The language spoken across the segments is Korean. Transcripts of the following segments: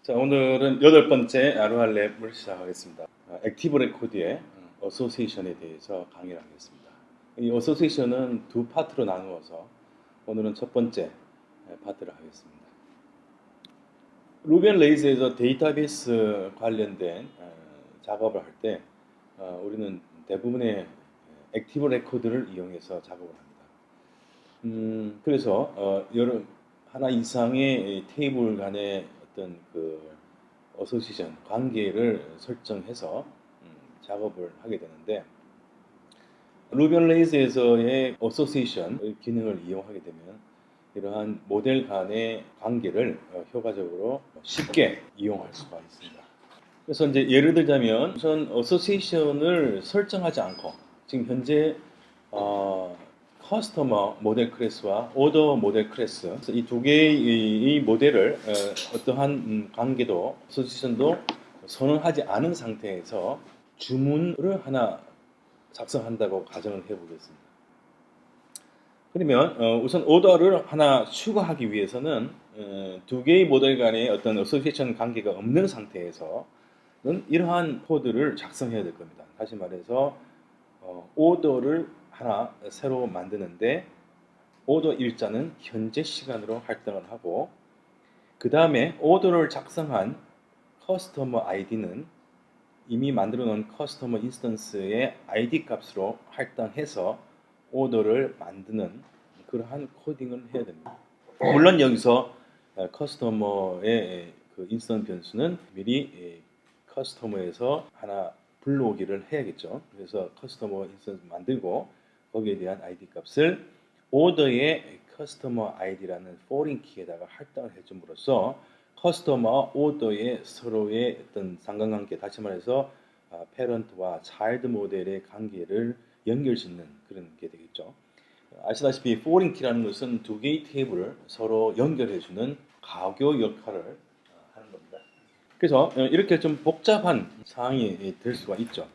자, 오늘은 8번째 ROR 랩을 시작하겠습니다. 액티브 레코드의 어소시에이션에 대해서 강의를 하겠습니다. 이 어소시에이션은 두 파트로 나누어서 오늘은 첫 번째 파트를 하겠습니다. 루비 앤 레이즈에서 데이터베이스 관련된 작업을 할 때 우리는 대부분의 액티브 레코드를 이용해서 작업을 합니다. 그래서 여러 하나 이상의 테이블 간의 어떤 그 어소시에이션 관계를 설정해서 작업을 하게 되는데, 루비 온 레이즈에서의 어소시에이션 기능을 이용하게 되면 이러한 모델 간의 관계를 효과적으로 쉽게 이용할 수가 있습니다. 그래서 이제 예를 들자면 우선 어소시에이션을 설정하지 않고 지금 현재 커스터머 모델 클래스와 오더 모델 클래스, 이 두 개의 모델을 어떠한 관계도 어소시에이션도 선언하지 않은 상태에서 주문을 하나 작성한다고 가정을 해보겠습니다. 그러면 우선 오더를 하나 추가하기 위해서는 두 개의 모델 간의 어떤 어소시에이션 관계가 없는 상태에서는 이러한 코드를 작성해야 될 겁니다. 다시 말해서 오더를 하나 새로 만드는데 오더 일자는 현재 시간으로 할당을 하고, 그 다음에 오더를 작성한 커스터머 아이디는 이미 만들어 놓은 커스터머 인스턴스의 아이디 값으로 할당해서 오더를 만드는 그러한 코딩을 해야 됩니다. 물론 여기서 커스터머의 그 인스턴스 변수는 미리 커스터머에서 하나 불러오기를 해야겠죠. 그래서 커스터머 인스턴스 만들고 거기에 대한 아이디 값을 오더의 커스터머 아이디라는 포린 키에다가 할당을 해줌으로써 커스터머와 오더의 서로의 어떤 상관관계, 다시 말해서 페런트와 차일드 모델의 관계를 연결짓는 그런 게 되겠죠. 아시다시피 포린 키라는 것은 두 개의 테이블을 서로 연결해주는 가교 역할을 하는 겁니다. 그래서 이렇게 좀 복잡한 상황이 될 수가 있죠.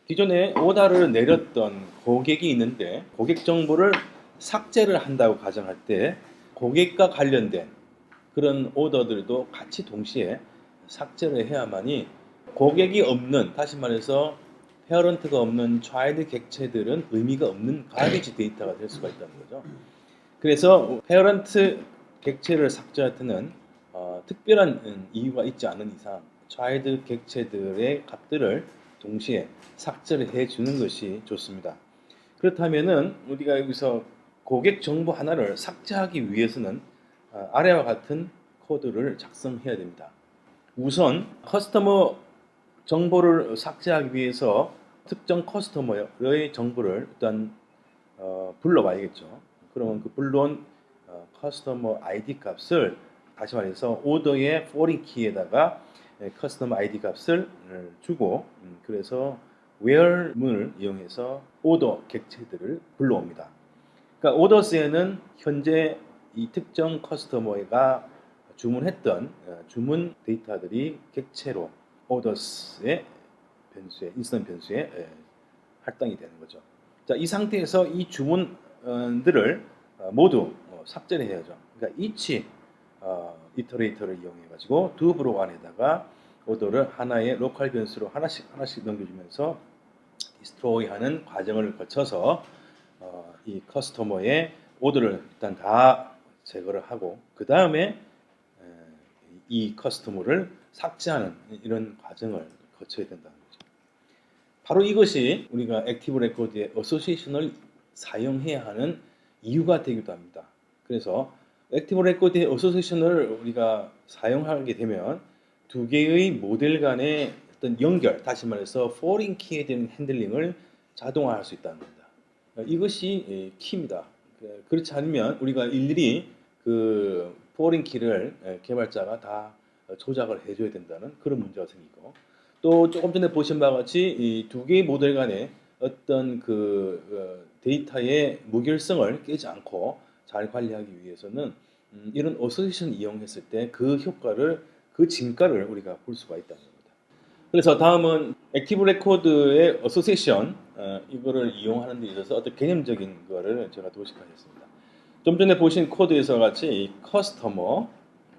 기존에 오더를 내렸던 고객이 있는데 고객 정보를 삭제를 한다고 가정할 때 고객과 관련된 그런 오더들도 같이 동시에 삭제를 해야만이 고객이 없는, 다시 말해서 페어런트가 없는 차일드 객체들은 의미가 없는 가비지 데이터가 될 수가 있다는 거죠. 그래서 페어런트 객체를 삭제할 때는 특별한 이유가 있지 않은 이상 차일드 객체들의 값들을 동시에 삭제를 해주는 것이 좋습니다. 그렇다면은 우리가 여기서 고객 정보 하나를 삭제하기 위해서는 아래와 같은 코드를 작성해야 됩니다. 우선 커스터머 정보를 삭제하기 위해서 특정 커스터머의 정보를 일단 불러와야겠죠. 그러면 그 불러온 커스터머 아이디 값을, 다시 말해서 오더의 포린 키에다가 커스터머 아이디 값을 주고, 그래서 where 문을 이용해서 오더 객체들을 불러옵니다. 그러니까 오더스에는 현재 이 특정 커스터머가 주문했던 주문 데이터들이 객체로 오더스의 변수에, 인스턴 변수에 할당이 되는 거죠. 자, 이 상태에서 이 주문들을 모두 삭제를 해야죠. 그러니까 each 이터레이터를 이용해 가지고 두 브로그 안에다가 오더를 하나의 로컬 변수로 하나씩 넘겨주면서 디스트로이 하는 과정을 거쳐서 이 커스터머의 오더를 일단 다 제거를 하고, 그 다음에 이 커스터머를 삭제하는 이런 과정을 거쳐야 된다는 거죠. 바로 이것이 우리가 액티브 레코드의 어소시에이션을 사용해야 하는 이유가 되기도 합니다. 그래서 액티브 레코드의 어소시에이션을 우리가 사용하게 되면 두 개의 모델 간의 어떤 연결, 다시 말해서 포린 키에 대한 핸들링을 자동화할 수 있다는 겁니다. 이것이 키입니다. 그렇지 않으면 우리가 일일이 그 포린 키를 개발자가 다 조작을 해줘야 된다는 그런 문제가 생기고, 또 조금 전에 보신 바와 같이 이 두 개의 모델 간의 어떤 그 데이터의 무결성을 깨지 않고 잘 관리하기 위해서는 이런 어소시에이션 이용했을 때 그 효과를, 그 진가를 우리가 볼 수가 있다는 겁니다. 그래서 다음은 액티브 레코드의 어소시에이션, 이거를 이용하는 데 있어서 어떤 개념적인 거를 제가 도식하겠습니다. 좀 전에 보신 코드에서 같이 이 커스터머,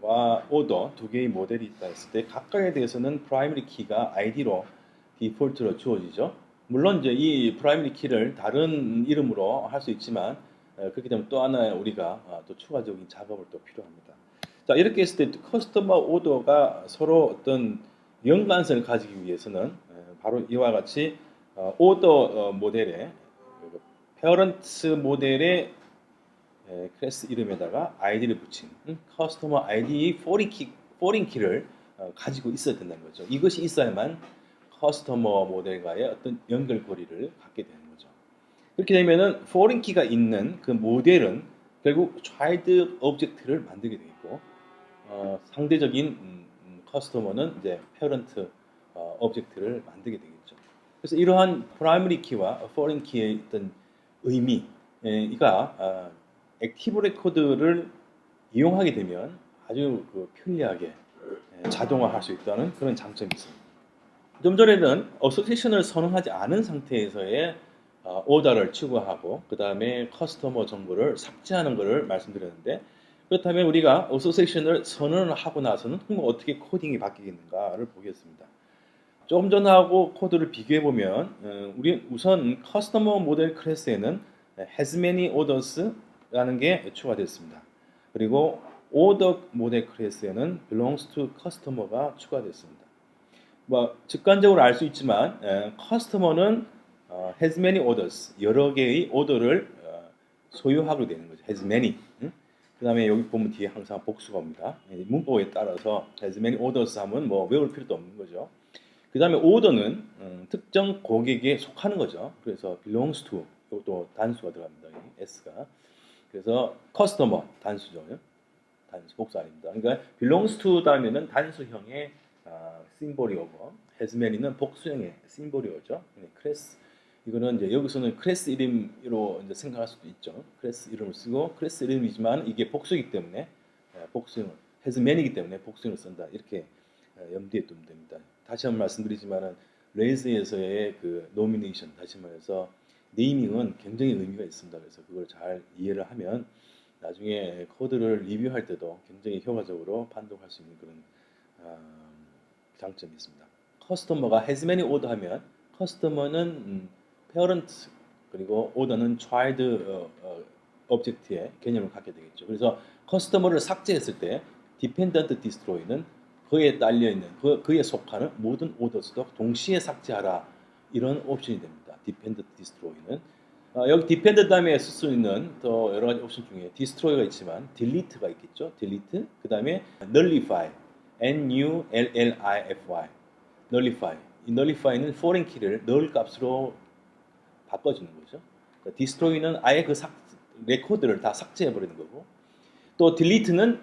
와 오더 두 개의 모델이 있다 했을 때 각각에 대해서는 프라이머리 키가 아이디로 디폴트로 주어지죠. 물론 이제 이 프라이머리 키를 다른 이름으로 할 수 있지만 그렇게 되면 또 하나의 우리가 또 추가적인 작업을 또 필요합니다. 자 이렇게 했을 때 커스터머 오더가 서로 어떤 연관성을 가지기 위해서는 바로 이와 같이 오더 모델의 페어런트 모델의 클래스 이름에다가 아이디를 붙인 커스터머 아이디 포린 키를 가지고 있어야 된다는 거죠. 이것이 있어야만 커스터머 모델과의 어떤 연결고리를 갖게 되는 거죠. 그렇게 되면은 포린 키가 있는 그 모델은 결국 차일드 오브젝트를 만들게 되겠고 상대적인 커스터머는 이제 페어런트 오브젝트를 만들게 되겠죠. 그래서 이러한 프라이머리 키와 포린 키의 어떤 의미가 액티브 레코드를 이용하게 되면 아주 편리하게 자동화할 수 있다는 그런 장점이 있습니다. 좀 전에는 어소시에이션을 선언하지 않은 상태에서의 오더를 추구하고 그 다음에 커스터머 정보를 삭제하는 것을 말씀드렸는데 그렇다면 우리가 어소시에이션을 선언을 하고 나서는 어떻게 코딩이 바뀌겠는가를 보겠습니다. 조금 전하고 코드를 비교해 보면 우리 우선 커스터머 모델 클래스에는 has many orders라는 게 추가됐습니다. 그리고 order 모델 클래스에는 belongs to customer가 추가됐습니다. 뭐 직관적으로 알 수 있지만 커스터머는 has many orders 여러 개의 오더를 소유하게 되는 거죠. has many. 그 다음에 여기 보면 뒤에 항상 복수가 옵니다. 문법에 따라서 has many orders 하면 뭐 외울 필요도 없는 거죠. 그 다음에 order는 특정 고객에 속하는 거죠. 그래서 belongs to 이것도 단수가 들어갑니다. s가. 그래서 customer 단수죠. 단수 복수 아닙니다. 그러니까 belongs to 다음에는 단수형의 심볼이 오고 has many는 복수형의 심볼이 오죠. 클래스 이거는 이제 여기서는 클래스 이름으로 이제 생각할 수도 있죠. 클래스 이름을 쓰고 클래스 이름이지만 이게 복수이기 때문에 복수형 has many이기 때문에 복수형을 쓴다. 이렇게 염두에 두면 됩니다. 다시 한번 말씀드리지만은 레이즈에서의 그 노미네이션 다시 말해서 네이밍은 굉장히 의미가 있습니다. 그래서 그걸 잘 이해를 하면 나중에 코드를 리뷰할 때도 굉장히 효과적으로 판독할 수 있는 그런 장점이 있습니다. 커스터머가 has many order 하면 커스터머는 parent 그리고 order는 child object의 개념을 갖게 되겠죠. 그래서 커스터머를 삭제했을 때 dependent destroy는 그에 딸려 있는 그에 속하는 모든 orders도 동시에 삭제하라 이런 옵션이 됩니다. dependent destroy는 여기 dependent 다음에 쓸 수 있는 더 여러 가지 옵션 중에 destroy가 있지만 delete가 있겠죠. delete 그 다음에 nullify nullify nullify 이 nullify는 foreign key를 null 값으로 바꿔주는 거죠. 그러니까 destroy는 아예 그 레코드를 다 삭제해 버리는 거고 또 delete는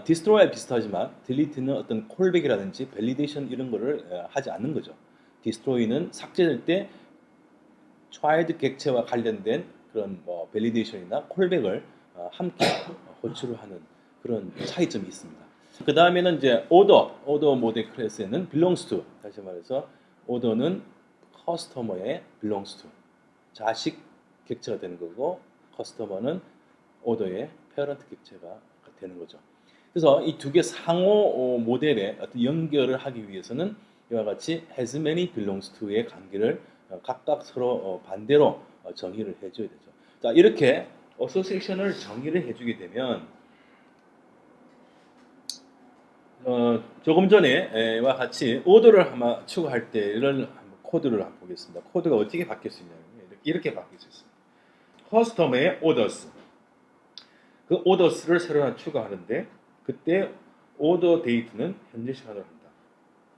destroy와 비슷하지만 delete는 어떤 콜백이라든지 밸리데이션 이런 거를 하지 않는 거죠. destroy는 삭제될 때 child 객체와 관련된 그런 뭐 밸리데이션이나 콜백을 함께 호출을 하는 그런 차이점이 있습니다. 그 다음에는 이제 order 모델 클래스에는 belongs to 다시 말해서 order는 customer에 belongs to 자식 객체가 되는 거고 customer는 order의 parent 객체가 되는 거죠. 그래서 이 두 개 상호 모델의 어떤 연결을 하기 위해서는 이와 같이 has many belongs to의 관계를 각각 서로 반대로 정의를 해줘야 되죠. 자 이렇게 어소시에이션을 정의를 해주게 되면 조금 전에와 같이 오더를 아마 추가할 때 이런 코드를 한번 보겠습니다. 코드가 어떻게 바뀔 수 있냐면 이렇게 바뀔 수 있습니다. 커스텀의 orders 그 orders를 새로 하나 추가하는데 그때 order date는 현재 시간으로 한다.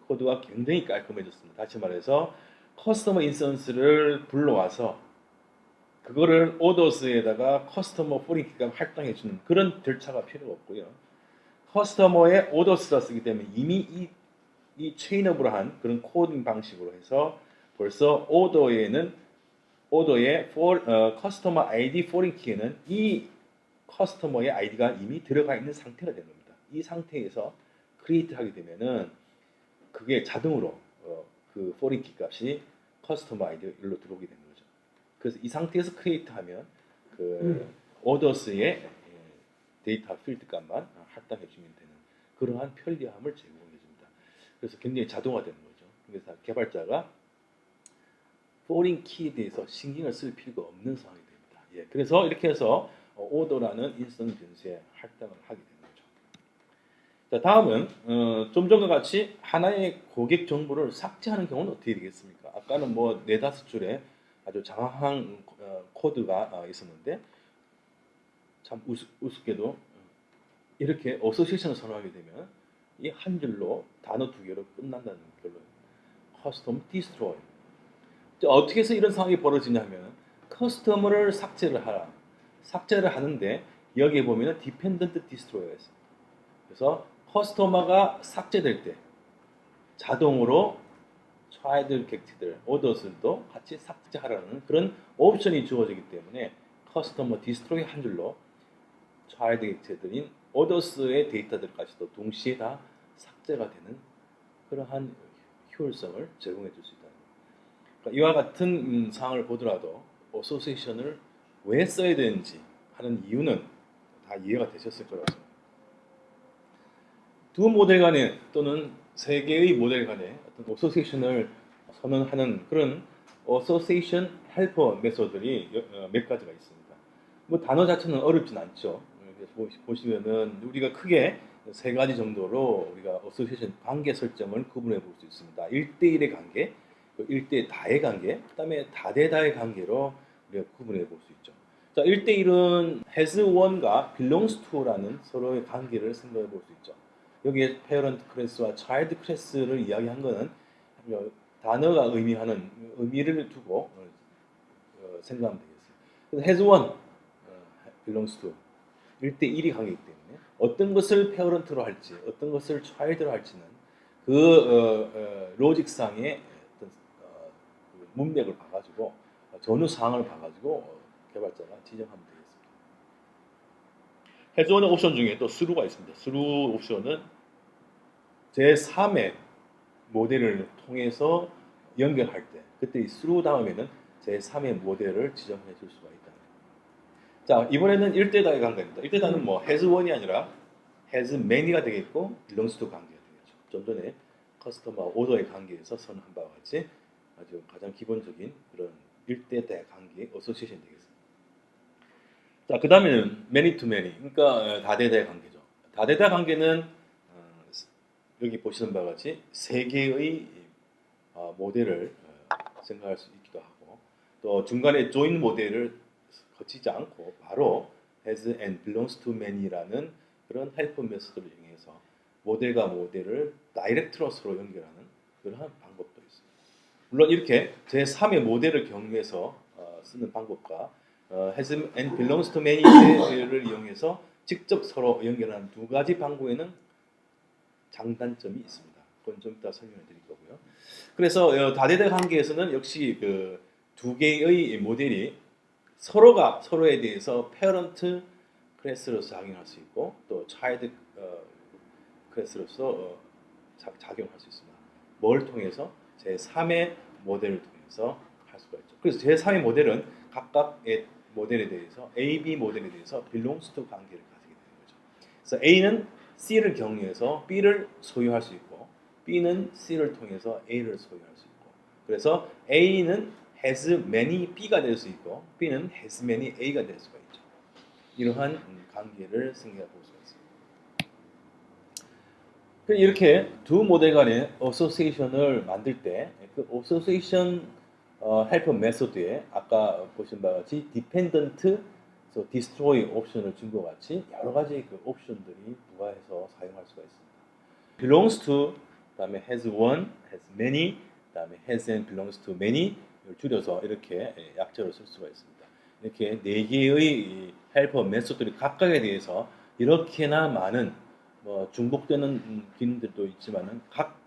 코드가 굉장히 깔끔해졌습니다. 다시 말해서 커스터머 인스턴스를 불러와서 그거를 orders에다가 커스터머 포링키가 할당해주는 그런 절차가 필요가 없고요. 커스터머의 orders라 쓰기 때문에 이미 이 체인업으로 한 그런 코딩 방식으로 해서 벌써 order의 커스터머 ID 포링키에는 이 커스터머의 아이디가 이미 들어가 있는 상태가 되는 겁니다. 이 상태에서 크리에이트 하게 되면은 그게 자동으로 그 포린키 값이 커스터머 아이디가 일로 들어오게 되는 거죠. 그래서 이 상태에서 크리에이트 하면 그 오더스의 데이터 필드 값만 할당해 주면 되는 그러한 편리함을 제공해 줍니다. 그래서 굉장히 자동화되는 거죠. 그래서 개발자가 포린 키에 대해서 신경을 쓸 필요가 없는 상황이 됩니다. 예, 그래서 이렇게 해서 오더라는 일선 변수에 할당을 하게 되는 거죠. 자, 다음은 좀 전과 같이 하나의 고객 정보를 삭제하는 경우는 어떻게 되겠습니까? 아까는 뭐 네다섯 줄의 아주 장황한 코드가 있었는데 참 우습게도 이렇게 어소시에이션을 선호하게 되면 이 한 줄로 단어 두 개로 끝난다는 결론. 커스텀 디스트로이. 어떻게 해서 이런 상황이 벌어지냐면 커스터머를 삭제를 하라. 삭제를 하는데 여기에 보면은 디펜던트 디스트로이가 있어요. 그래서 커스터머가 삭제될 때 자동으로 차이드 객티들, 오더들도 같이 삭제하라는 그런 옵션이 주어지기 때문에 커스터머 디스트로이 한 줄로 차이드 객티들인 오더스의 데이터들까지도 동시에 다 삭제가 되는 그러한 효율성을 제공해 줄 수 있다. 그러니까 이와 같은 사항을 보더라도 어소시에이션을 왜 써야 되는지 하는 이유는 다 이해가 되셨을 거라고 생각합니다. 두 모델 간의 또는 세 개의 모델 간의 어떤 어소시에이션을 선언하는 그런 어소시에이션 헬퍼 메소드들이 몇 가지가 있습니다. 뭐 단어 자체는 어렵진 않죠. 그래서 보시면은 우리가 크게 세 가지 정도로 우리가 어소시에이션 관계 설정을 구분해 볼 수 있습니다. 1대1의 관계, 1대 다의 관계, 그다음에 다대다의 관계로 우리가 구분해 볼 수 있죠. 자, 1대1은 has one과 belongs to라는 서로의 관계를 생각해 볼 수 있죠. 여기에 parent class와 child class를 이야기한 거는 단어가 의미하는 의미를 두고 생각하면 되겠어요. 그래서 has one, belongs to 1대1이 관계이기 때문에 어떤 것을 parent로 할지 어떤 것을 child로 할지는 그 로직상의 어떤 문맥을 봐가지고 전후 사항을 봐가지고 개발자가 지정하면 되겠습니다. has one의 옵션 중에 또 through가 있습니다. through 옵션은 제3의 모델을 통해서 연결할 때 그때 이 through 다음에는 제3의 모델을 지정해 줄 수가 있다. 자, 이번에는 1대다의 관계입니다. 1대다는 뭐 has one이 아니라 has many가 되겠고 belongs to 관계가 되겠죠. 좀 전에 커스터머 오더의 관계에서 선언한 바와 같이 아주 가장 기본적인 그런 1대다의 관계 어소시에이션 되겠습니다. 자, 그 다음에는 many to many, 그러니까 다대다의 관계죠. 다대다 관계는 여기 보시는 바와 같이 세 개의 모델을 생각할 수 있기도 하고 또 중간에 join 모델을 거치지 않고 바로 has and belongs to many라는 그런 헬퍼 메소드를 이용해서 모델과 모델을 다이렉트로 서로 연결하는 그런 방법도 있습니다. 물론 이렇게 제3의 모델을 경유해서 쓰는 방법과 has and belongs to many를 이용해서 직접 서로 연결하는 두 가지 방법에는 장단점이 있습니다. 그건 좀 이따 설명해 드릴 거고요. 그래서 다대다 관계에서는 역시 그 두 개의 모델이 서로가 서로에 대해서 페어런트 클래스로서 작용할 수 있고 또 차일드 클래스로서 작용할 수 있습니다. 뭘 통해서? 제3의 모델을 통해서 할 수가 있죠. 그래서 제3의 모델은 각각의 모델에 대해서 A, B 모델에 대해서 belongs to 관계를 가지게 되는 거죠. 그래서 A는 C를 경유해서 B를 소유할 수 있고 B는 C를 통해서 A를 소유할 수 있고 그래서 A는 has many B가 될 수 있고 B는 has many A가 될 수가 있죠. 이러한 관계를 생각해 볼 수가 있습니다. 이렇게 두 모델 간의 어소시에이션을 만들 때 그 어소시에이션 헬퍼 메소드에 아까 보신 바와 같이 디펜던트 디스트로이 옵션을 준 것 같이 여러 가지 그 옵션들이 부과해서 사용할 수가 있습니다. belongs to 그다음에 has one, has many, 그다음에 has and belongs to many 줄여서 이렇게 약자로 쓸 수가 있습니다. 이렇게 네 개의 헬퍼 메소드들이 각각에 대해서 이렇게나 많은 뭐 중복되는 기능들도 있지만은 각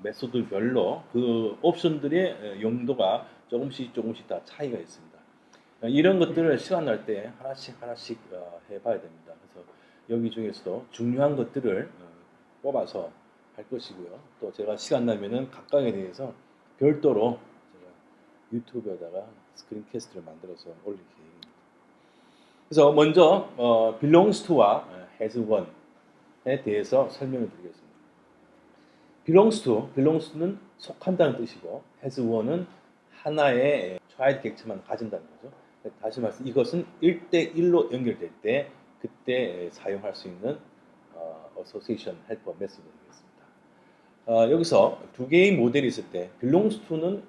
메소드별로 그 옵션들의 용도가 조금씩 다 차이가 있습니다. 이런 것들을 시간 날 때 하나씩 해봐야 됩니다. 그래서 여기 중에서도 중요한 것들을 뽑아서 할 것이고요. 또 제가 시간 나면은 각각에 대해서 별도로 제가 유튜브에다가 스크린캐스트를 만들어서 올릴 계획입니다. 그래서 먼저 belongs to와 has one 대해서 설명을 드리겠습니다. belongs to는 속한다는 뜻이고 has one은 하나의 child 객체만 가진다는 거죠. 다시 말해서 이것은 1대1로 연결될 때 그때 사용할 수 있는 association helper method가 되겠습니다. 여기서 두 개의 모델이 있을 때 belongs to는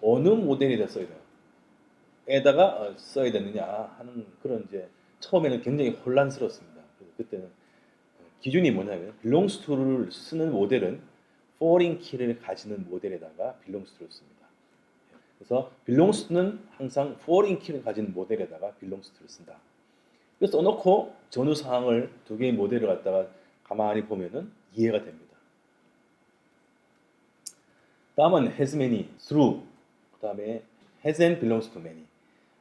어느 모델에다 써야 돼요? 에다가 써야 되느냐 하는 그런 이제 처음에는 굉장히 혼란스럽습니다. 그때는 기준이 뭐냐면 belongs to를 쓰는 모델은 foreign key를 가지는 모델에다가 belongs to를 씁니다. 그래서 belongs to는 항상 foreign key를 가진 모델에다가 belongs to를 쓴다. 그래서 써놓고 전후 사항을 두 개의 모델을 갖다가 가만히 보면은 이해가 됩니다. 다음은 has many, through, 그 다음에 has and belongs to many.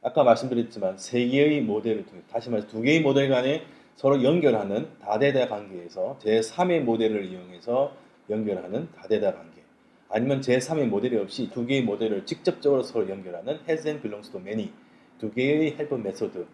아까 말씀드렸지만 세 개의 모델을 통해 다시 말해서 두 개의 모델 간에 서로 연결하는 다대다 관계에서 제3의 모델을 이용해서 연결하는 다대다 관계, 아니면 제3의 모델이 없이 두 개의 모델을 직접적으로 서로 연결하는 has and belongs to many, 두 개의 helper 메소드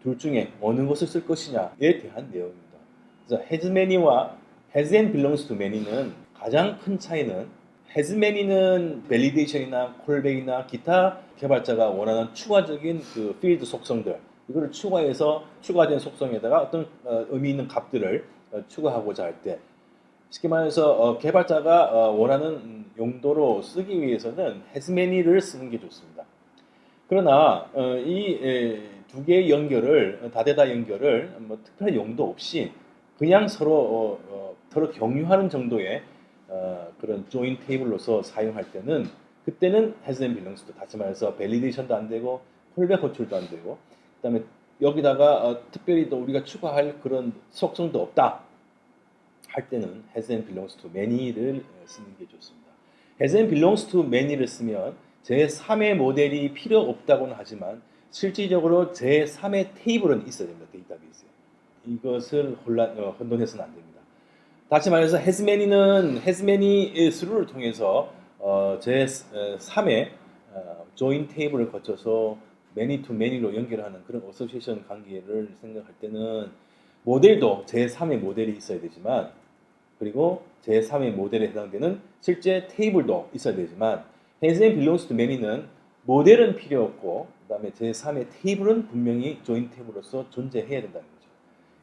둘 중에 어느 것을 쓸 것이냐에 대한 내용입니다. 그래서 has many와 has and belongs to many는 가장 큰 차이는 has many는 밸리데이션이나 콜백이나 기타 개발자가 원하는 추가적인 그 필드 속성들 이거를 추가해서 추가된 속성에다가 어떤 의미 있는 값들을 추가하고자 할 때 쉽게 말해서 개발자가 원하는 용도로 쓰기 위해서는 has many를 쓰는 게 좋습니다. 그러나 이 두 개의 연결을 다대다 연결을 뭐 특별한 용도 없이 그냥 서로 경유하는 정도의 그런 join 테이블로서 사용할 때는 그때는 has and belongs to 다시 말해서 밸리데이션도 안 되고 콜백 호출도 안 되고 그다음에 여기다가 특별히 또 우리가 추가할 그런 속성도 없다 할 때는 has and belongs to many를 쓰는 게 좋습니다. has and belongs to many를 쓰면 제3의 모델이 필요 없다고는 하지만 실질적으로 제3의 테이블은 있어야 됩니다. 데이터베이스에. 이것을 혼돈해서는 안 됩니다. 다시 말해서 has many는 has many through를 통해서 제3의 join 테이블을 거쳐서 many to many로 연결하는 그런 어소시에이션 관계를 생각할 때는 모델도 제3의 모델이 있어야 되지만 그리고 제3의 모델에 해당되는 실제 테이블도 있어야 되지만 has and belongs to many는 모델은 필요 없고 그 다음에 제3의 테이블은 분명히 join 테이블로서 존재해야 된다는 거죠.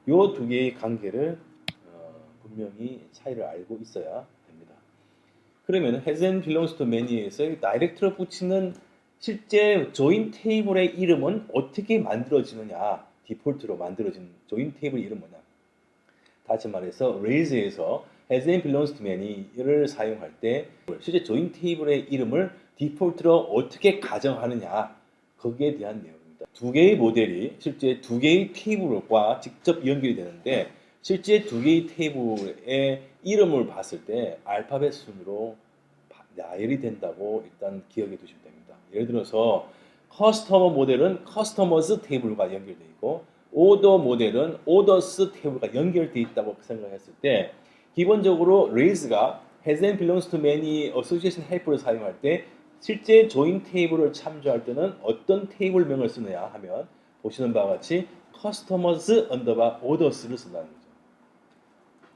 이 두 개의 관계를 분명히 차이를 알고 있어야 됩니다. 그러면 has and belongs to many에서 다이렉트로 붙이는 실제 join 테이블의 이름은 어떻게 만들어지느냐 디폴트로 만들어진 join 테이블 이름 뭐냐 다시 말해서 raise에서 has and belongs to many를 사용할 때 실제 join 테이블의 이름을 디폴트로 어떻게 가정하느냐 거기에 대한 내용입니다. 두 개의 모델이 실제 두 개의 테이블과 직접 연결이 되는데 실제 두 개의 테이블의 이름을 봤을 때 알파벳 순으로 나열이 된다고 일단 기억해 두시면 됩니다. 예를 들어서 커스터머 모델은 커스터머스 테이블과 연결되어 있고 오더 모델은 오더스 테이블과 연결되어 있다고 생각했을 때 기본적으로 raise가 has and belongs to many association helper를 사용할 때 실제 join 테이블을 참조할 때는 어떤 테이블명을 쓰느냐 하면 보시는 바와 같이 customers underbar orders를 쓴다는 거죠.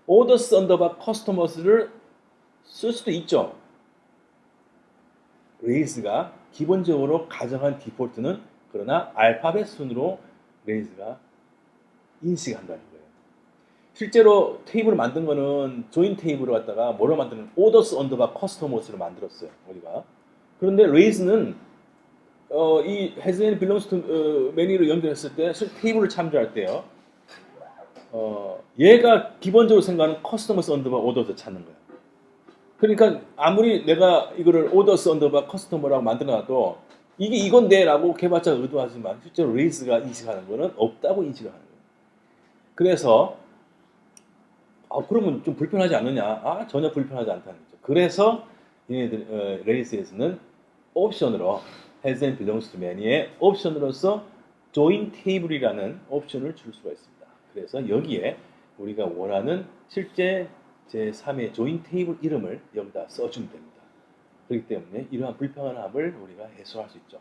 orders underbar customers를 쓸 수도 있죠. raise가 기본적으로 가정한 디폴트는 그러나 알파벳 순으로 raise가 인식한다는 거예요. 실제로 테이블을 만든 거는 join 테이블을 갖다가 뭐로 만드는 orders underbar customers를 만들었어요. 우리가. 그런데 raise는 이 has and belongs to many로 연결했을 때 테이블을 참조할 때요. 얘가 기본적으로 생각하는 customers underbar orders를 찾는 거예요. 그러니까 아무리 내가 이거를 orders underbar customer라고 만들어놔도 이게 이건데 라고 개발자가 의도하지만 실제로 raise가 인식하는 거는 없다고 인식을 하는 거예요. 그래서 그러면 좀 불편하지 않느냐? 전혀 불편하지 않다는 거죠. 그래서 얘네들 raise에서는 옵션으로 has and belongs to many의 옵션으로서 join table이라는 옵션을 줄 수가 있습니다. 그래서 여기에 우리가 원하는 실제 제3의 join table 이름을 여기다 써주면 됩니다. 그렇기 때문에 이러한 불편함을 우리가 해소할 수 있죠.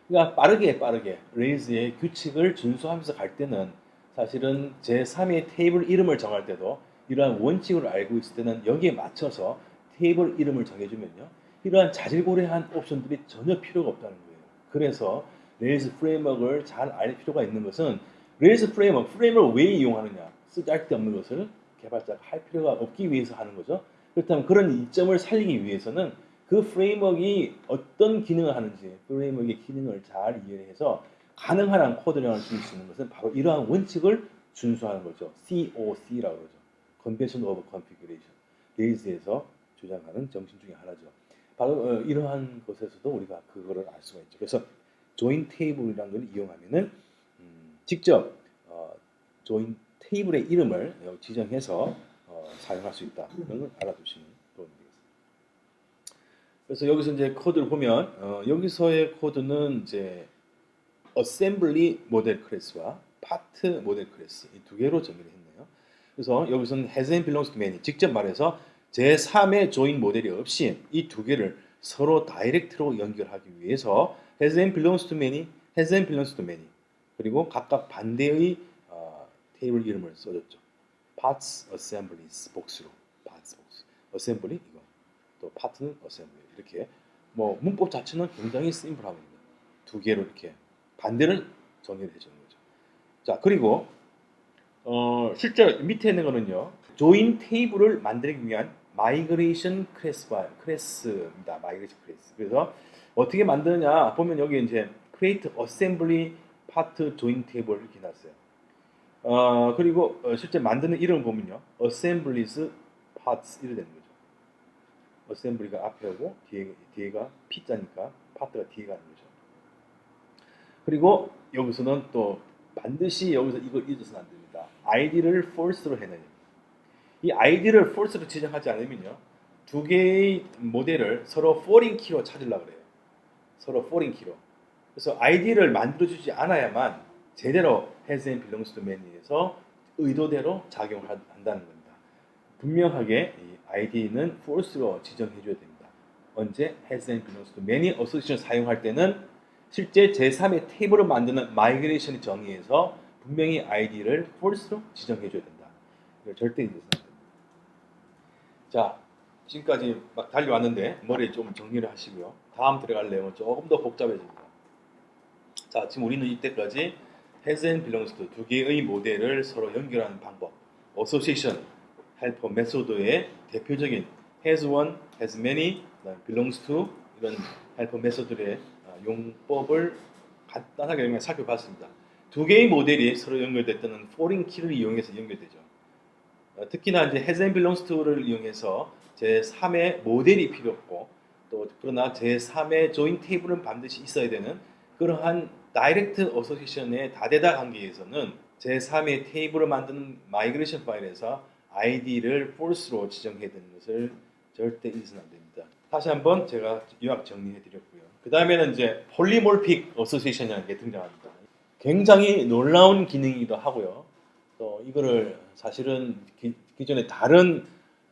그러니까 빠르게 raise의 규칙을 준수하면서 갈 때는 사실은 제3의 테이블 이름을 정할 때도 이러한 원칙을 알고 있을 때는 여기에 맞춰서 테이블 이름을 정해주면요. 이러한 자질고레한 옵션들이 전혀 필요가 없다는 거예요. 그래서 레일스 프레임워크를 잘 알 필요가 있는 것은 레일스 프레임워크를 왜 이용하느냐? 쓸데없는 것을 개발자가 할 필요가 없기 위해서 하는 거죠. 그렇다면 그런 이점을 살리기 위해서는 그 프레임워크가 어떤 기능을 하는지 프레임워크의 기능을 잘 이해해서 가능한 한 코드량을 줄 수 있는 것은 바로 이러한 원칙을 준수하는 거죠. COC라고 그러죠. Convention of Configuration. 레일스에서 주장하는 정신 중에 하나죠. 바로 이러한 것에서도 우리가 그거를 알 수가 있죠. 그래서 조인 테이블이라는 걸 이용하면은 직접 조인 테이블의 이름을 지정해서 사용할 수 있다. 이런 걸 알아두시면 도움이 되겠습니다. 그래서 여기서 이제 코드를 보면 여기서의 코드는 이제 어셈블리 모델 클래스와 파트 모델 클래스 이 두 개로 정의를 했네요. 그래서 여기서는 has and belongs to many 직접 말해서 제3의 조인 모델이 없이 이 두 개를 서로 다이렉트로 연결하기 위해서 has and belongs to many, has and belongs to many 그리고 각각 반대의 테이블 이름을 써줬죠. parts, assemblies 복수로 parts 복수, assembly 이거 또 part는 assembly 이렇게 뭐 문법 자체는 굉장히 심플합니다. 두 개로 이렇게 반대를 정의를 해주는 거죠. 자 그리고 실제 밑에 있는 거는요. 조인 테이블을 만들기 위한 마이그레이션 클래스입니다. 마이그레이션 클래스. 그래서 어떻게 만드느냐 보면 여기 이제 create assembly part join table 이렇게 놨어요. 그리고 실제 만드는 이름을 보면요. assemblies parts 이렇게 되는 거죠. assembly가 앞에고 뒤에가 P자니까 part가 뒤에 가는 거죠. 그리고 여기서는 또 반드시 여기서 이걸 잊어서는 안 됩니다. id를 false로 해내요. 이 id를 false로 지정하지 않으면요. 두 개의 모델을 서로 foreign key로 찾으려고 그래요. 서로 foreign key로. 그래서 id를 만들어주지 않아야만 제대로 has and belongs to many에서 의도대로 작용을 한다는 겁니다. 분명하게 이 id는 false로 지정해줘야 됩니다. 언제 has and belongs to many association 사용할 때는 실제 제3의 테이블을 만드는 마이그레이션 정의에서 분명히 id를 false로 지정해줘야 된다. 이걸 절대 잊어서는 안 됩니다. 자, 지금까지 막 달려왔는데 머리에 좀 정리를 하시고요. 다음 들어갈 내용은 조금 더 복잡해집니다. 자, 지금 우리는 이때까지 has and belongs to 두 개의 모델을 서로 연결하는 방법, association, helper method의 대표적인 has one, has many, belongs to 이런 helper method들의 용법을 간단하게 그냥 살펴봤습니다. 두 개의 모델이 서로 연결될 때는 foreign key를 이용해서 연결되죠. 특히나 이제 has and belongs to를 이용해서 제3의 모델이 필요 없고 또 그러나 제3의 join 테이블은 반드시 있어야 되는 그러한 다이렉트 어소시에이션의 다대다 관계에서는 제3의 테이블을 만드는 마이그레이션 파일에서 id를 false로 지정해야 되는 것을 절대 잊으면 안 됩니다. 다시 한번 제가 요약 정리해 드렸고요. 그 다음에는 이제 폴리몰픽 어소시에이션이라는 게 등장합니다. 굉장히 놀라운 기능이기도 하고요. 또 이거를 사실은 기존의 다른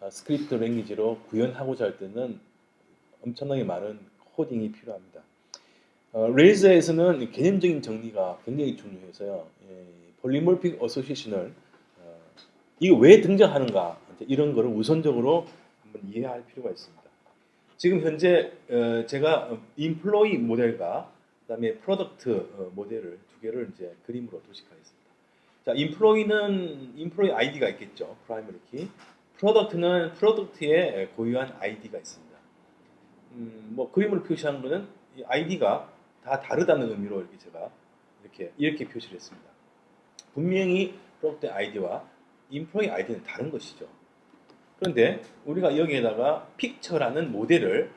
스크립트 랭귀지로 구현하고자 할 때는 엄청나게 많은 코딩이 필요합니다. 레일즈에서는 개념적인 정리가 굉장히 중요해서요. 폴리몰픽 어소시에이션을 이게 왜 등장하는가 이런 거를 우선적으로 한번 이해할 필요가 있습니다. 지금 현재 제가 인플로이 모델과 그다음에 프로덕트 모델을 두 개를 이제 그림으로 도식하겠습니다. 자, 인플로이 아이디가 있겠죠. 프라이머리 키. 프로덕트는 프로덕트에 고유한 아이디가 있습니다. 뭐 그림으로 표시한 거는 이 아이디가 다 다르다는 의미로 이렇게 제가 이렇게 표시를 했습니다. 분명히 프로덕트 아이디와 인플로이 아이디는 다른 것이죠. 그런데 우리가 여기에다가 픽처라는 모델을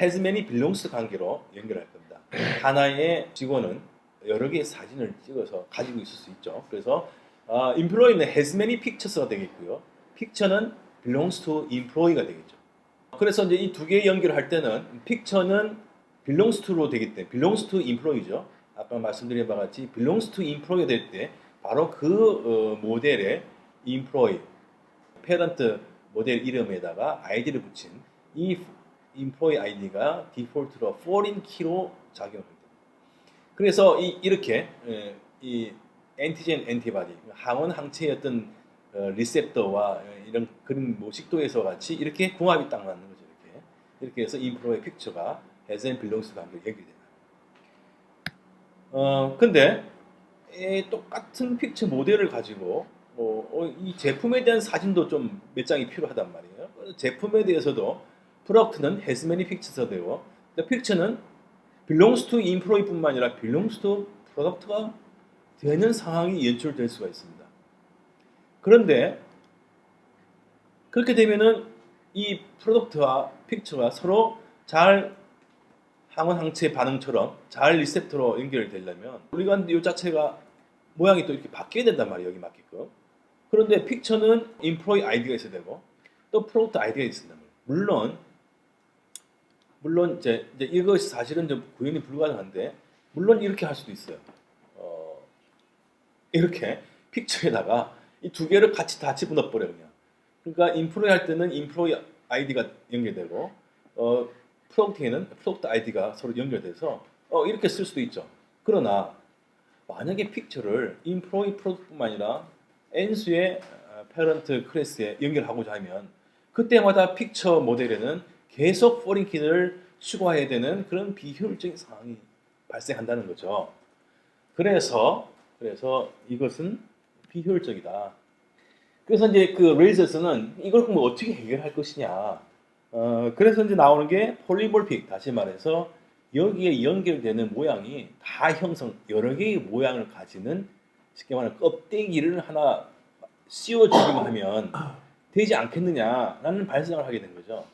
has many belongs 관계로 연결할 겁니다. 하나의 직원은 여러 개의 사진을 찍어서 가지고 있을 수 있죠. 그래서 employee는 has many pictures가 되겠고요. picture는 belongs to employee가 되겠죠. 그래서 이제 이 두 개 연결할 때는 picture는 belongs to로 되기 때문에 belongs to employee죠. 아까 말씀드린 바와 같이 belongs to employee 될 때 바로 그 모델의 employee, parent 모델 이름에다가 id를 붙인 이 employee id가 디폴트로 foreign key로 작용합니다. 그래서 이렇게 이 엔티젠 엔티바디 항원 항체의 어떤 리셉터와 이런 그런 뭐 식도에서 같이 이렇게 궁합이 딱 맞는 거죠. 이렇게 해서 인프로의 픽처가 has and belongs 관계로 연결되는. 근데 이 똑같은 픽처 모델을 가지고 이 제품에 대한 사진도 좀 몇 장이 필요하단 말이에요. 제품에 대해서도 프로덕트는 has many pictures가 되고, 픽처는 belongs to employee뿐만 아니라 belongs to product가 되는 상황이 연출될 수가 있습니다. 그런데 그렇게 되면은 이 프로덕트와 픽처가 서로 잘 항원항체 반응처럼 잘 리셉터로 연결되려면 우리가 이 자체가 모양이 또 이렇게 바뀌어야 된단 말이에요. 여기 맞게끔. 그런데 픽처는 employee 아이디가 있어야 되고 또 프로덕트 아이디가 있어야 됩니다. 물론 이제 이것이 사실은 좀 구현이 불가능한데, 물론 이렇게 할 수도 있어요. 이렇게 픽처에다가 이 두 개를 같이 집어넣어버려 그냥. 그러니까 인프로이 할 때는 인프로이 아이디가 연결되고 프로덕트에는 프로덕트 아이디가 서로 연결돼서 이렇게 쓸 수도 있죠. 그러나 만약에 픽처를 인프로이 프로덕트뿐만 아니라 N수의 페런트 클래스에 연결하고자 하면 그때마다 픽처 모델에는 계속 포린 키를 추가해야 되는 그런 비효율적인 상황이 발생한다는 거죠. 그래서 이것은 비효율적이다. 그래서 이제 그 레이저스는 이걸 뭐 어떻게 해결할 것이냐. 그래서 이제 나오는 게 폴리몰픽, 다시 말해서 여기에 연결되는 모양이 다 여러 개의 모양을 가지는, 쉽게 말하면 껍데기를 하나 씌워주기만 하면 되지 않겠느냐라는 발상을 하게 된 거죠.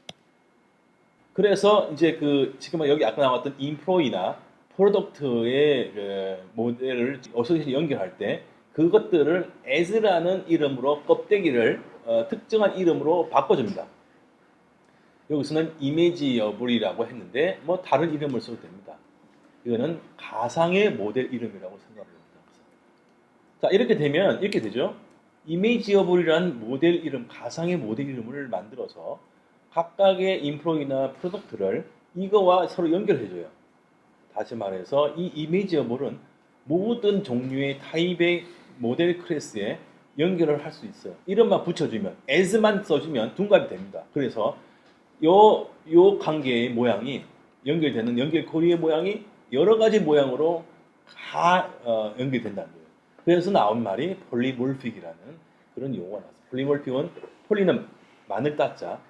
그래서 이제 지금 여기 아까 나왔던 인프로이나 프로덕트의 모델을 어소시에이션 연결할 때 그것들을 as라는 이름으로 껍데기를 특정한 이름으로 바꿔줍니다. 여기서는 imageable이라고 했는데 뭐 다른 이름을 써도 됩니다. 이거는 가상의 모델 이름이라고 생각합니다. 자, 이렇게 되면 이렇게 되죠. imageable이라는 모델 이름, 가상의 모델 이름을 만들어서 각각의 인프로이나 프로덕트를 이거와 서로 연결해줘요. 다시 말해서 이 imageable은 모든 종류의 타입의 모델 클래스에 연결을 할 수 있어요. 이름만 붙여주면, as만 써주면 둔갑이 됩니다. 그래서 요 관계의 모양이 연결되는 연결고리의 모양이 여러 가지 모양으로 다 연결된다는 거예요. 그래서 나온 말이 폴리몰픽이라는 그런 용어가 나왔어요. 폴리몰픽은 폴리는 마늘 따자,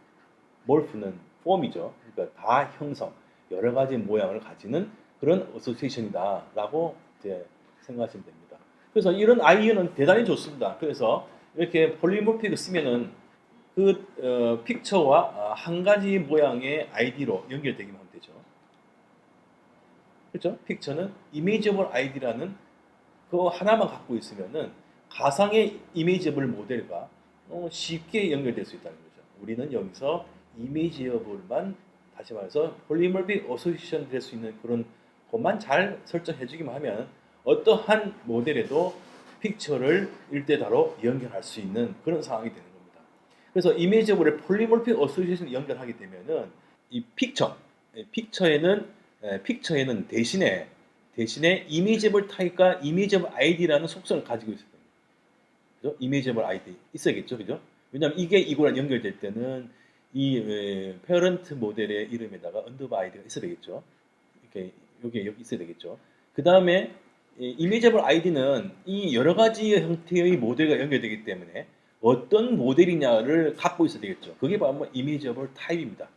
몰프는 폼이죠. 그러니까 다 형성, 여러 가지 모양을 가지는 그런 어소시에이션이다라고 이제 생각하시면 됩니다. 그래서 이런 아이디어는 대단히 좋습니다. 그래서 이렇게 폴리몰픽을 쓰면은 픽처와 한 가지 모양의 아이디로 연결되기만 하면 되죠. 그렇죠? 픽처는 이미지able 아이디라는 그거 하나만 갖고 있으면은 가상의 이미지able 모델과 쉽게 연결될 수 있다는 거죠. 우리는 여기서 이미지able만, 다시 말해서 폴리몰픽 어소시에이션 될 수 있는 그런 것만 잘 설정해 주기만 하면 어떠한 모델에도 픽처를 일대다로 연결할 수 있는 그런 상황이 되는 겁니다. 그래서 이미지able을 폴리몰픽 어소시에이션 연결하게 되면은 이 픽처에는 대신에 이미지able 타입과 이미지able 아이디라는 속성을 가지고 있어요. 그죠? 이미지able 아이디 있어야겠죠, 그죠? 왜냐하면 이게 이거랑 연결될 때는 이 페어런트 모델의 이름에다가 언더바 아이디가 있어야 되겠죠. 이렇게 여기 있어야 되겠죠. 그 다음에 이미지able 아이디는 이 여러 가지 형태의 모델과 연결되기 때문에 어떤 모델이냐를 갖고 있어야 되겠죠. 그게 바로 이미지able 타입입니다.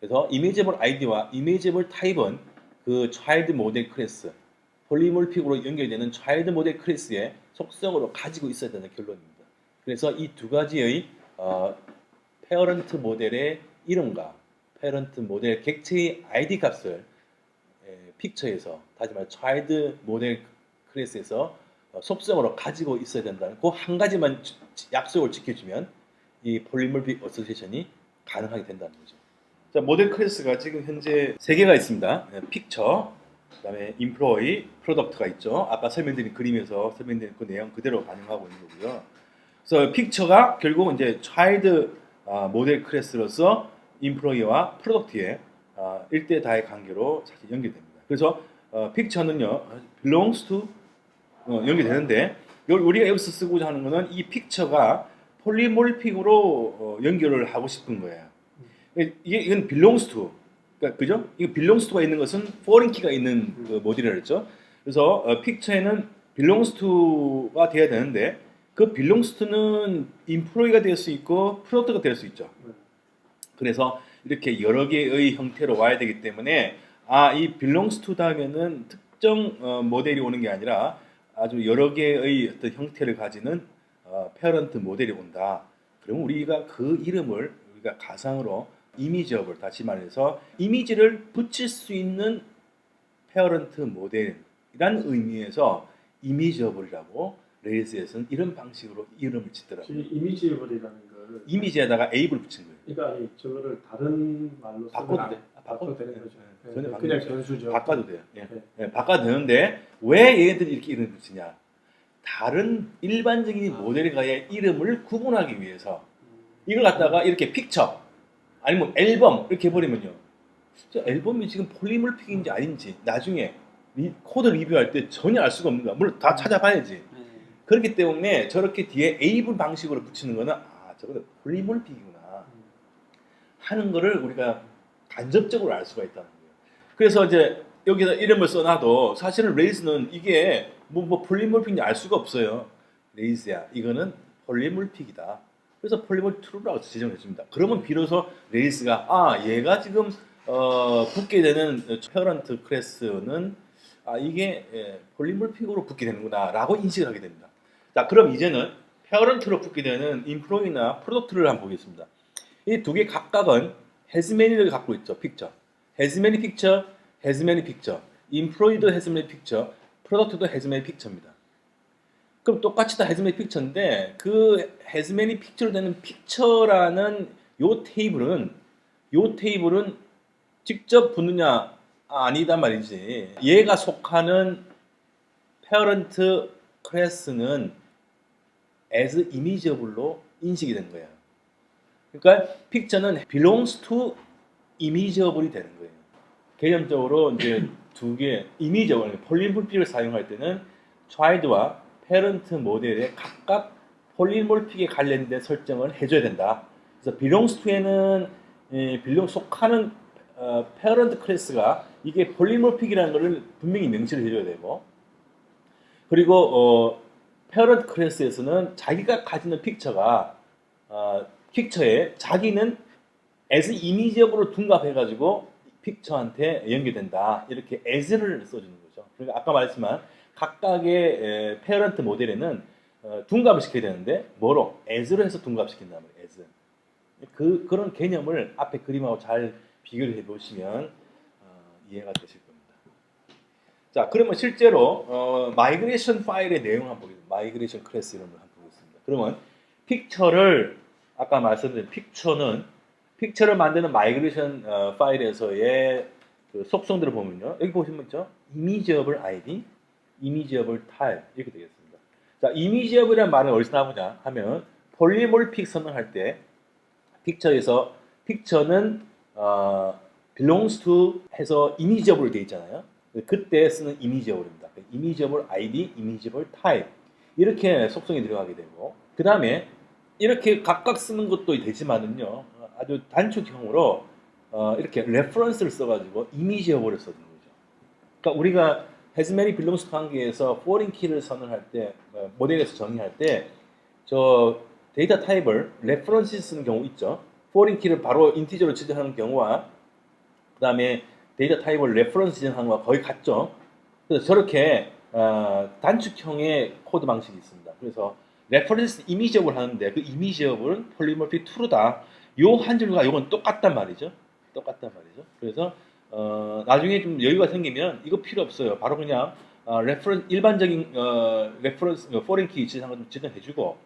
그래서 이미지able 아이디와 이미지able 타입은 그 차일드 모델 클래스, 폴리몰픽으로 연결되는 차일드 모델 클래스의 속성으로 가지고 있어야 되는 결론입니다. 그래서 이 두 가지의 페어런트 모델의 이름과 페어런트 모델 객체의 아이디 값을 픽처에서, 다시 말해 차일드 모델 클래스에서 속성으로 가지고 있어야 된다는 그 한 가지만 약속을 지켜주면 이 폴리몰픽 어소시에이션이 가능하게 된다는 거죠. 자, 모델 클래스가 지금 현재 3개가 있습니다. 픽처, 그 다음에 인플로이, 프로덕트가 있죠. 아까 설명드린 그림에서 설명드린 그 내용 그대로 반영하고 있는 거고요. 그래서 픽처가 결국 이제 차일드 모델 클래스로서 인플로이와 프로덕트의 1대 다의 관계로 사실 연결됩니다. 그래서 픽처는요, belongs to 연결되는데, 우리가 여기서 쓰고자 하는 것은 이 픽처가 폴리몰픽으로 연결을 하고 싶은 거예요. 이건 belongs to, 그러니까 그죠? 이거 belongs to가 있는 것은 foreign key가 있는 그 모듈이라고 했죠. 그래서 픽처에는 belongs to가 돼야 되는데 그 belongs to는 employee가 될 수 있고 product가 될 수 있죠. 그래서 이렇게 여러 개의 형태로 와야 되기 때문에 이 belongs to 다음에는 특정 모델이 오는 게 아니라 아주 여러 개의 어떤 형태를 가지는 parent 모델이 온다. 그러면 우리가 그 이름을 우리가 가상으로 이미지업을, 다시 말해서 이미지를 붙일 수 있는 parent 모델이란 의미에서 이미지업이라고 레일스에서는 이런 방식으로 이름을 짓더라고요. 이미지업이라는 걸 이미지에다가 앱을 붙인 거예요. 그러니까 아니 저거를 다른 말로 바꿔도 돼. 바꿔도 되는 거죠. 전혀 그냥 변수죠. 바꿔도 돼요. 바꿔도 되는데 왜 얘네들이 이렇게 이름을 붙이냐? 다른 일반적인 모델과의 이름을 구분하기 위해서 이걸 갖다가 이렇게 픽처 아니면 앨범 이렇게 해버리면요, 저 앨범이 지금 폴리몰픽인지 아닌지 나중에 코드 리뷰할 때 전혀 알 수가 없는 거야. 물론 다 찾아봐야지. 그렇기 때문에 저렇게 뒤에 에이블 방식으로 붙이는 거는 저거는 폴리몰픽이구나 하는 거를 우리가 간접적으로 알 수가 있다는 거예요. 그래서 이제 여기서 이름을 써놔도 사실은 레이스는 이게 뭐 폴리몰픽인지 알 수가 없어요. 레이스야, 이거는 폴리몰픽이다. 그래서 폴리몰 트루라고 지정해 줍니다. 그러면 비로소 레이스가 얘가 지금 붙게 되는 페어런트 클래스는 이게 폴리몰픽으로 붙게 되는구나 라고 인식을 하게 됩니다. 자, 그럼 이제는 페어런트로 붙게 되는 인프로이나 프로덕트를 한번 보겠습니다. 이 두 개 각각은 has many를 갖고 있죠. 픽처. has many picture, has many picture. employee도 has many picture, product도 has many picture입니다. 그럼 똑같이 다 has many picture인데 그 has many picture로 되는 picture라는 요 테이블은 직접 붙느냐 아니다 말이지. 얘가 속하는 parent class는 as imageable로 인식이 되는 거예요. 그러니까 픽처는 belongs to imageable이 되는 거예요. 개념적으로 이제 두 개 imageable, 폴리몰픽을 사용할 때는 child와 parent 모델에 각각 폴리몰픽에 관련된 설정을 해줘야 된다. 그래서 belongs to에는 belong 속하는 parent 클래스가 이게 폴리몰픽이라는 것을 분명히 명시를 해줘야 되고, 그리고 parent 클래스에서는 자기가 가지는 픽처가 픽처에 자기는 as image업으로 둔갑해가지고 픽처한테 연결된다. 이렇게 as를 써주는 거죠. 그러니까 아까 말했지만 각각의 parent 모델에는 둔갑을 시켜야 되는데 뭐로? as로 해서 둔갑시킨단 말이에요. as. 그런 개념을 앞에 그림하고 잘 비교를 해보시면 이해가 되실 겁니다. 자, 그러면 실제로 마이그레이션 파일의 내용을 한번 보겠습니다. 마이그레이션 클래스 이런 걸 한번 보겠습니다. 그러면 픽처를 아까 말씀드린 픽처를 만드는 마이그레이션 파일에서의 그 속성들을 보면요, 여기 보시면 있죠, 이미지업을 ID, 이미지업을 type 이렇게 되겠습니다. 자, 이미지업이라는 말은 어디서 나오냐 하면 폴리몰픽 선언할 때 픽처에서 픽처는 belongs to 해서 이미지업으로 되어 있잖아요. 그때 쓰는 이미지업입니다. 이미지업을 ID, 이미지업을 type 이렇게 속성이 들어가게 되고, 그 다음에 이렇게 각각 쓰는 것도 되지만은요, 아주 단축형으로 이렇게 레퍼런스를 써가지고 이미지업을 써주는 거죠. 그러니까 우리가 has many belongs to 관계에서 foreign key를 선언할 때, 모델에서 정의할 때 저 데이터 타입을 레퍼런스 쓰는 경우 있죠. foreign key를 바로 인티저로 지정하는 경우와 그 다음에 데이터 타입을 레퍼런스 지정하는 거와 거의 같죠. 그래서 저렇게 단축형의 코드 방식이 있습니다. 그래서 레퍼런스 이미지업을 하는데 그 이미지업은 폴리몰픽 true다. 요 한 줄과 요건 똑같단 말이죠. 그래서 나중에 좀 여유가 생기면 이거 필요 없어요. 바로 그냥 일반적인 레퍼런스 foreign key 지정한 거 지정해주고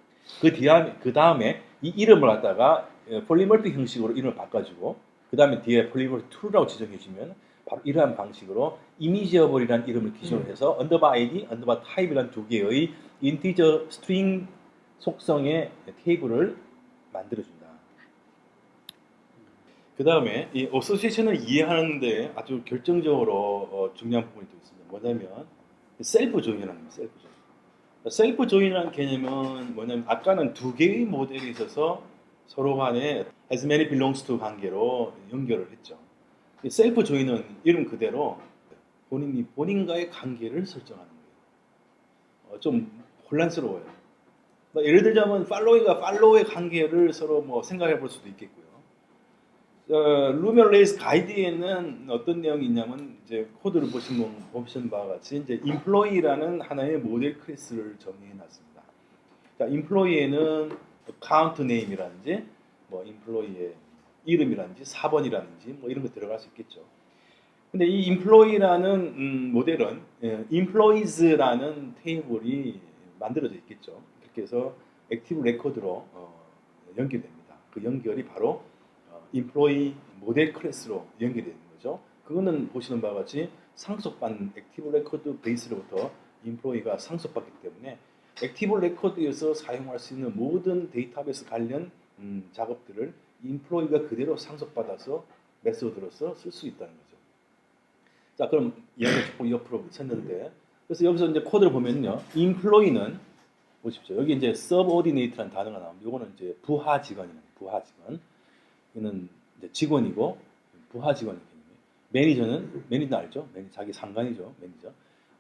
그 다음에 이 이름을 갖다가 폴리몰픽 형식으로 이름을 바꿔주고 그 다음에 뒤에 폴리몰픽 true라고 지정해주면 바로 이러한 방식으로 이미지어블이라는 이름을 기준으로 해서 언더바 ID, 언더바 타입이라는 두 개의 인티저 스트링 속성의 테이블을 만들어준다. 그 다음에 이 어소시에이션을 이해하는데 아주 결정적으로 중요한 부분이 또 있습니다. 뭐냐면 셀프 조인이라는 겁니다. 셀프 조인. 셀프 조인이라는 개념은 뭐냐면 아까는 두 개의 모델이 있어서 서로 간에 as many belongs to 관계로 연결을 했죠. 이 셀프 조인은 이름 그대로 본인이 본인과의 관계를 설정하는 거예요. 좀 혼란스러워요. 뭐 예를 들자면 팔로잉과 팔로우의 관계를 서로 뭐 생각해 볼 수도 있겠고요. 루멜레이스 가이드에는 어떤 내용이 있냐면 이제 코드를 보신 바와 같이 이제 employee라는 하나의 모델 클래스를 정의해 놨습니다. 자, employee에는 account name이라든지 뭐 employee의 이름이라든지 사번이라든지 뭐 이런 거 들어갈 수 있겠죠. 근데 이 employee라는 모델은 employees라는 테이블이 만들어져 있겠죠. 그렇게 해서 액티브 레코드로 연결됩니다. 그 연결이 바로 employee 모델 클래스로 연결이 되는 거죠. 그거는 보시는 바와 같이 상속받는 액티브 레코드 베이스로부터 employee가 상속받기 때문에 액티브 레코드에서 사용할 수 있는 모든 데이터베이스 관련 작업들을 employee가 그대로 상속받아서 메소드로서 쓸 수 있다는 거죠. 자, 그럼 이야기 조금 옆으로 샜는데, 그래서 여기서 이제 코드를 보면요, employee는 보십시오. 여기 이제 subordinate라는 단어가 나옵니다. 이거는 이제 부하 직원이에요. 부하 직원. 이는 이제 직원이고 부하 직원이에요. 매니저는 매니저 알죠? 매니저 자기 상관이죠. 매니저.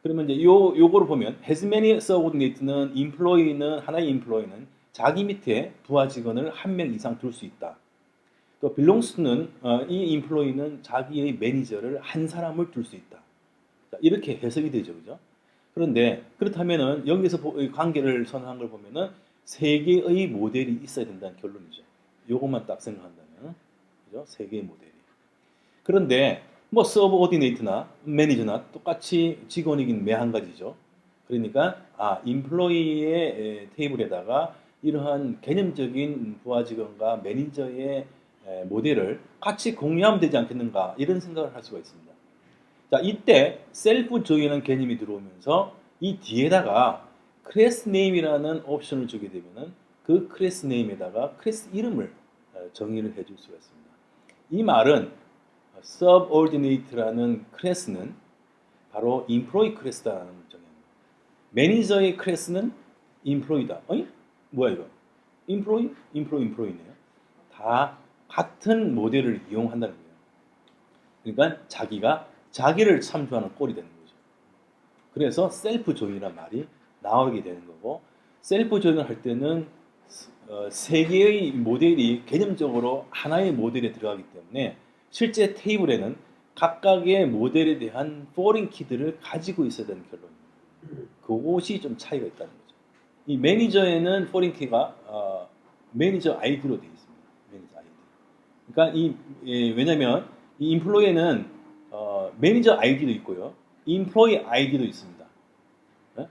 그러면 이제 요거를 보면 has many subordinate는 employee는 하나의 employee는 자기 밑에 부하 직원을 한 명 이상 둘 수 있다. 또 belongs to는 이 employee는 자기의 매니저를 한 사람을 둘 수 있다. 자, 이렇게 해석이 되죠, 그죠? 그런데 그렇다면은 여기서 관계를 선언한 걸 보면은 세 개의 모델이 있어야 된다는 결론이죠. 요것만 딱 생각한다면, 그죠? 세 개의 모델이. 그런데 뭐 서브오디네이트나 매니저나 똑같이 직원이긴 매 한 가지죠. 그러니까 인플로이의 테이블에다가 이러한 개념적인 부하 직원과 매니저의 모델을 같이 공유하면 되지 않겠는가 이런 생각을 할 수가 있습니다. 자, 이때 셀프 조인이라는 개념이 들어오면서 이 뒤에다가 클래스 네임이라는 옵션을 주게 되면은 그 클래스 네임에다가 클래스 이름을 정의를 해줄 수가 있습니다. 이 말은 subordinate라는 클래스는 바로 employee 클래스다라는 정의입니다. 매니저의 클래스는 employee다. 어이? 뭐야 이거? employee네요. 다 같은 모델을 이용한다는 거예요. 그러니까 자기가 자기를 참조하는 꼴이 되는 거죠. 그래서 셀프 조인이라는 말이 나오게 되는 거고, 셀프 조인을 할 때는 세 개의 모델이 개념적으로 하나의 모델에 들어가기 때문에 실제 테이블에는 각각의 모델에 대한 포린 키들을 가지고 있어야 되는 결론입니다. 그것이 좀 차이가 있다는 거죠. 이 매니저에는 포린 키가 매니저 아이디로 되어 있습니다. 매니저 아이디. 그러니까 왜냐하면 이 인플로이에는 매니저 아이디도 있고요, 인플로이 아이디도 있습니다.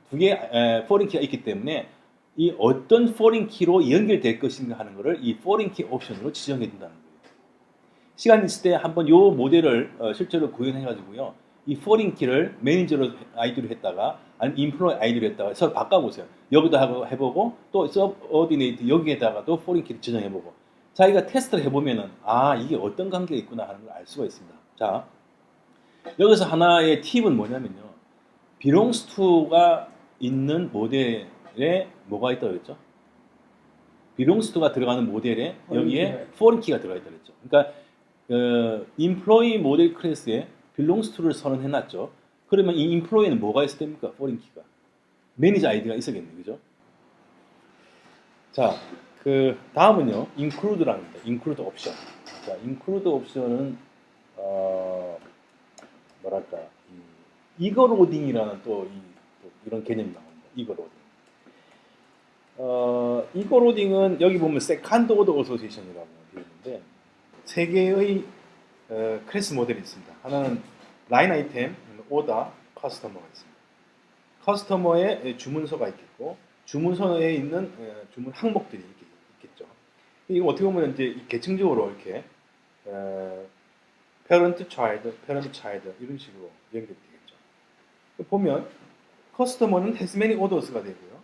두 개의 포린 키가 있기 때문에 이 어떤 포린 키로 연결될 것인가 하는 것을 이 포린 키 옵션으로 지정해 준다는 거예요. 시간 있을 때 한번 요 모델을 실제로 구현해 가지고요, 이 포린 키를 매니저로 아이디로 했다가 아니면 인플로이 아이디로 했다가 서로 바꿔보세요. 여기도 해보고 또 서브오디네이트 여기에다가도 포린 키를 지정해보고 자기가 테스트를 해보면은 이게 어떤 관계가 있구나 하는 걸 알 수가 있습니다. 자, 여기서 하나의 팁은 뭐냐면요, belongs to가 있는 모델에 뭐가 있다고 했죠? belongs to가 들어가는 모델에 여기에 foreign key가 들어가 있다고 했죠. 그러니까 employee 모델 클래스에 belongs to를 선언해 놨죠. 그러면 이 employee는 뭐가 있어야 됩니까? foreign key가. 매니저 아이디가 있어야겠네, 그죠? 자, 그 다음은요, include라는 겁니다. include 옵션. 자, include 옵션은 뭐랄까, 이거 로딩이라는 또 이런 개념이 나옵니다. 이거 로딩. 이거 로딩은 여기 보면 세컨드 오더 어소시에이션이라고 되어 있는데 세 개의 클래스 모델이 있습니다. 하나는 라인 아이템, 오더, 커스터머가 있습니다. 커스터머의 주문서가 있겠고 주문서에 있는 주문 항목들이 있겠죠. 이거 어떻게 보면 이제 계층적으로 이렇게 parent, child 이런 식으로 연결되겠죠. 보면 커스터머는 has many orders가 되고요,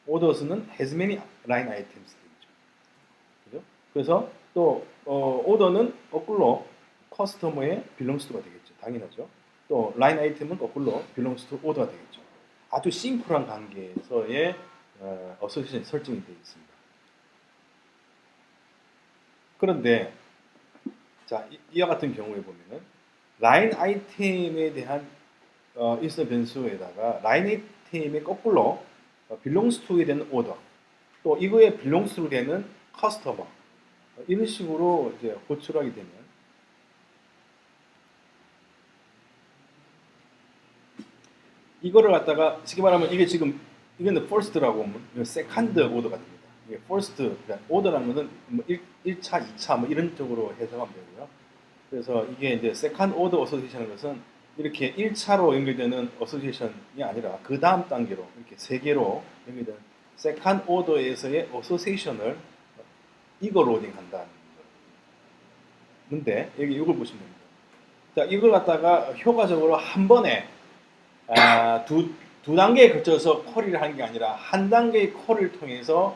orders는 has many line items 되겠죠. 그죠? 그래서 또 order는 거꾸로 커스터머의 belongs to가 되겠죠. 당연하죠. 또 line item은 거꾸로 belongs to order가 되겠죠. 아주 심플한 관계에서의 어소시에이션 설정이 되어 있습니다. 그런데 자, 이와 같은 경우에 보면은 라인 아이템에 대한 일선 변수에다가 라인 아이템의 거꾸로 belongs to에 되는 order 또 이거에 belongs to 되는 customer 이런 식으로 이제 호출하게 되면 이거를 갖다가 쉽게 말하면 이게 지금 이거는 first라고 하면 second order가 됩니다. 이게 first 그러니까 order라는 것은 뭐 1차, 2차 뭐 이런 쪽으로 해석하면 되고요. 그래서 이게 이제 second order association인 것은 이렇게 1차로 연결되는 association이 아니라 그 다음 단계로 이렇게 세 개로 연결되는 second order에서의 association을 이거 로딩한다는 건데 여기 이걸 보시면 됩니다. 자, 이걸 갖다가 효과적으로 한 번에 두 단계에 걸쳐서 쿼리를 하는 게 아니라 한 단계의 쿼리를 통해서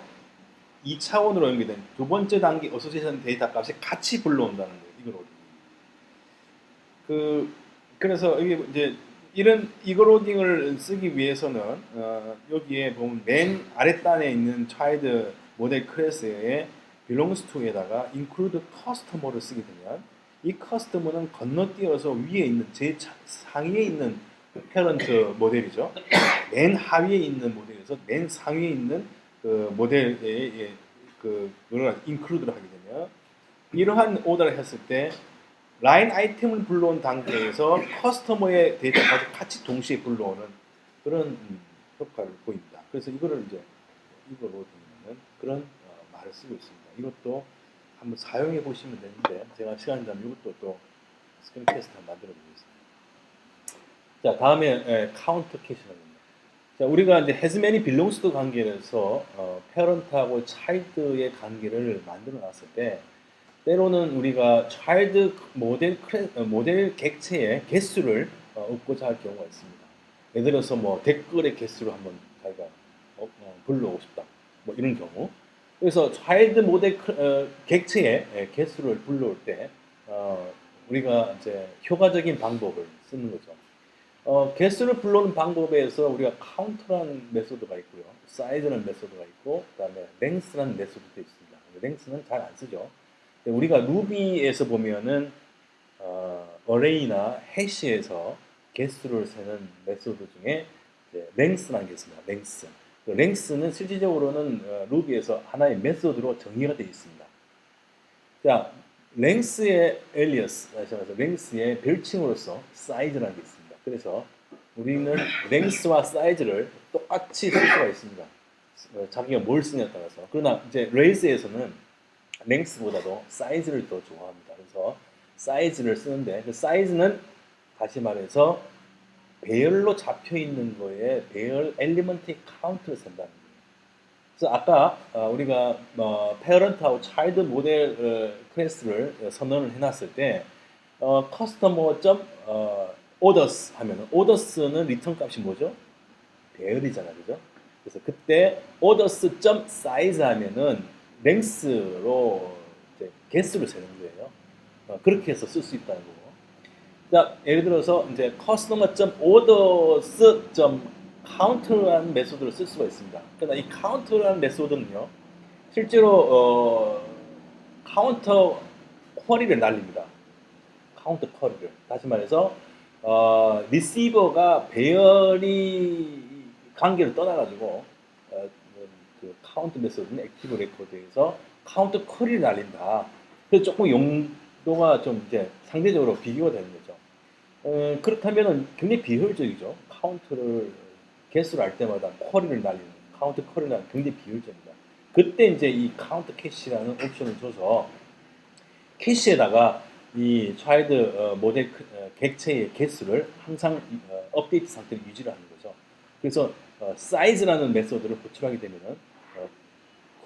2차원으로 연결된 두 번째 단계 어소시에이션 데이터 값이 같이 불러온다는 거예요. 이거로. 그래서 이게 이제 이런 이거로딩을 쓰기 위해서는 여기에 보면 맨 아랫단에 있는 child 모델 클래스에 belongs to에다가 include customer를 쓰게 되면 이 customer는 건너뛰어서 위에 있는 제일 상위에 있는 페런트 모델이죠. 맨 하위에 있는 모델에서 맨 상위에 있는 그 모델에 그걸 include를 하게 되면 이러한 오더를 했을 때 라인 아이템을 불러온 단계에서 커스터머의 데이터까지 같이 동시에 불러오는 그런 효과를 보입니다. 그래서 이거를 이제 이거로 되는 그런 말을 쓰고 있습니다. 이것도 한번 사용해 보시면 되는데 제가 시간이 되면 이것도 또 스크린 캐스트 한번 만들어 보겠습니다. 자, 다음에 카운터 캐시입니다. 자, 우리가 이제 has many belongs to 관계에서 parent하고 child의 관계를 만들어 놨을 때 때로는 우리가 child 모델 객체의 개수를 얻고자 할 경우가 있습니다. 예를 들어서 뭐 댓글의 개수를 한번 자기가 불러오고 싶다. 뭐 이런 경우. 그래서 child 모델 객체의 개수를 불러올 때 우리가 이제 효과적인 방법을 쓰는 거죠. 개수를 불러오는 방법에서 우리가 카운트라는 메소드가 있고요. 사이즈라는 메소드가 있고 그다음에 랭스라는 메소드도 있습니다. 랭스는 잘 안 쓰죠. 우리가 루비에서 보면은 어레이나 해시에서 개수를 세는 메소드 중에 랭스라는 게 있습니다. 랭스. 랭스는 실질적으로는 루비에서 하나의 메소드로 정의가 되어 있습니다. 자, 랭스의 엘리어스, 다시 말해서 랭스의 별칭으로서 사이즈라는 게 있습니다. 그래서 우리는 랭스와 사이즈를 똑같이 쓸 수가 있습니다. 자기가 뭘 쓰냐에 따라서. 그러나 이제 레이스에서는 랭스보다도 사이즈를 더 좋아합니다. 그래서 사이즈를 쓰는데 그 사이즈는 다시 말해서 배열로 잡혀 있는 거에 배열 엘리먼트의 카운트를 쓴다는 거예요. 그래서 아까 우리가 페어런트하고 차일드 모델 클래스를 선언을 해놨을 때 커스터머 orders 하면은 orders는 리턴 값이 뭐죠? 배열이잖아, 그죠? 그래서 그때 orders.size 하면은 length로 이제 개수를 세는 거예요. 그렇게 해서 쓸 수 있다는 거고. 자, 예를 들어서 이제 customer.orders.count라는 메소드를 쓸 수가 있습니다. 그러나 이 count라는 메소드는요, 실제로 카운터 쿼리를 날립니다. 카운터 쿼리를. 다시 말해서 리시버가 배열이 관계를 떠나가지고 그 카운트 메소드는 액티브 레코드에서 카운트 쿼리를 날린다. 그래서 조금 용도가 좀 이제 상대적으로 비교가 되는 거죠. 그렇다면은 굉장히 비효율적이죠. 카운트를 개수를 알 때마다 쿼리를 날리는 카운트 쿼리를 날리는 굉장히 비효율적입니다. 그때 이제 이 카운트 캐시라는 옵션을 줘서 캐시에다가 이 차일드 모델 객체의 개수를 항상 업데이트 상태로 유지를 하는 거죠. 그래서 사이즈라는 메소드를 호출하게 되면은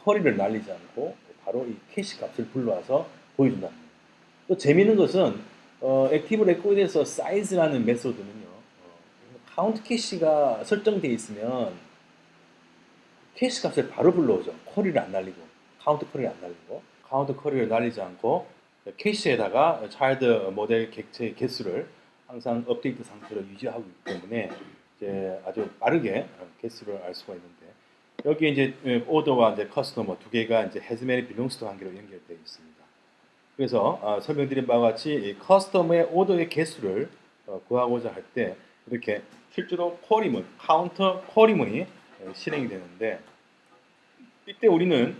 쿼리를 날리지 않고 바로 이 캐시 값을 불러와서 보여준다는 거예요. 또 재미있는 것은 액티브 레코드에서 사이즈라는 메소드는요, 카운트 캐시가 설정되어 있으면 캐시 값을 바로 불러오죠. 쿼리를 안 날리고, 카운트 쿼리를 안 날리고, 카운트 쿼리를 날리지 않고 캐시에다가 차일드 모델 객체의 개수를 항상 업데이트 상태로 유지하고 있기 때문에 이제 아주 빠르게 개수를 알 수가 있는데 여기 이제 오더와 이제 커스터머 두 개가 이제 has many belongs to 관계로 연결되어 있습니다. 그래서 설명드린 바와 같이 이 커스터머의 오더의 개수를 구하고자 할 때 이렇게 실제로 쿼리문, 카운터 쿼리문이 실행이 되는데 이때 우리는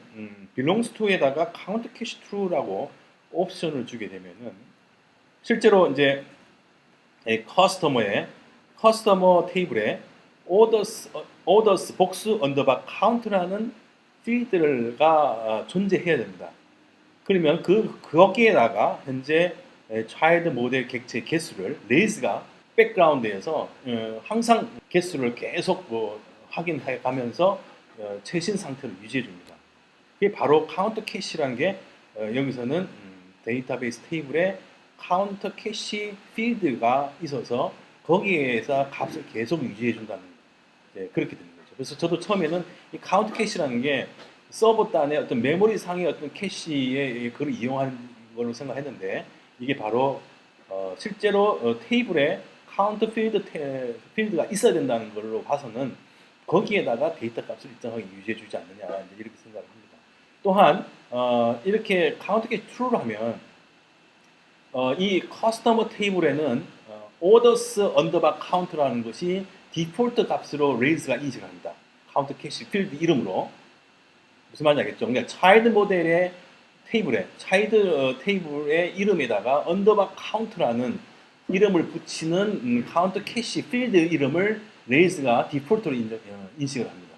belongs to에다가 count cache true라고 옵션을 주게 되면은 실제로 이제 커스터머 테이블에 orders 복수 언더바 count라는 필드가 존재해야 됩니다. 그러면 거기에다가 현재 child 모델 객체 개수를 레이즈가 백그라운드에서 항상 개수를 계속 확인해 가면서 최신 상태를 유지해 줍니다. 그게 바로 카운터 캐시라는 게 여기서는 데이터베이스 테이블에 카운터 캐시 필드가 있어서 거기에서 값을 계속 유지해 준다는 그렇게 되는 거죠. 그래서 저도 처음에는 이 카운트 캐시라는 게 서버 단의 어떤 메모리 상의 어떤 캐시에 그걸 이용하는 걸로 생각했는데 이게 바로 실제로 테이블에 카운트 필드가 있어야 된다는 걸로 봐서는 거기에다가 데이터 값을 일정하게 유지해 주지 않느냐 이렇게 생각을 합니다. 또한 이렇게 카운트 캐시 true를 하면 이 커스터머 테이블에는 orders underbar count라는 것이 디폴트 값으로 레이즈가 인식을 합니다. 카운트 캐시 필드 이름으로 무슨 말인지 알겠죠? 그러니까 차일드 모델의 테이블에 차일드 테이블의 이름에다가 underbar count라는 이름을 붙이는 카운트 캐시 필드 이름을 레이즈가 디폴트로 인식을 합니다.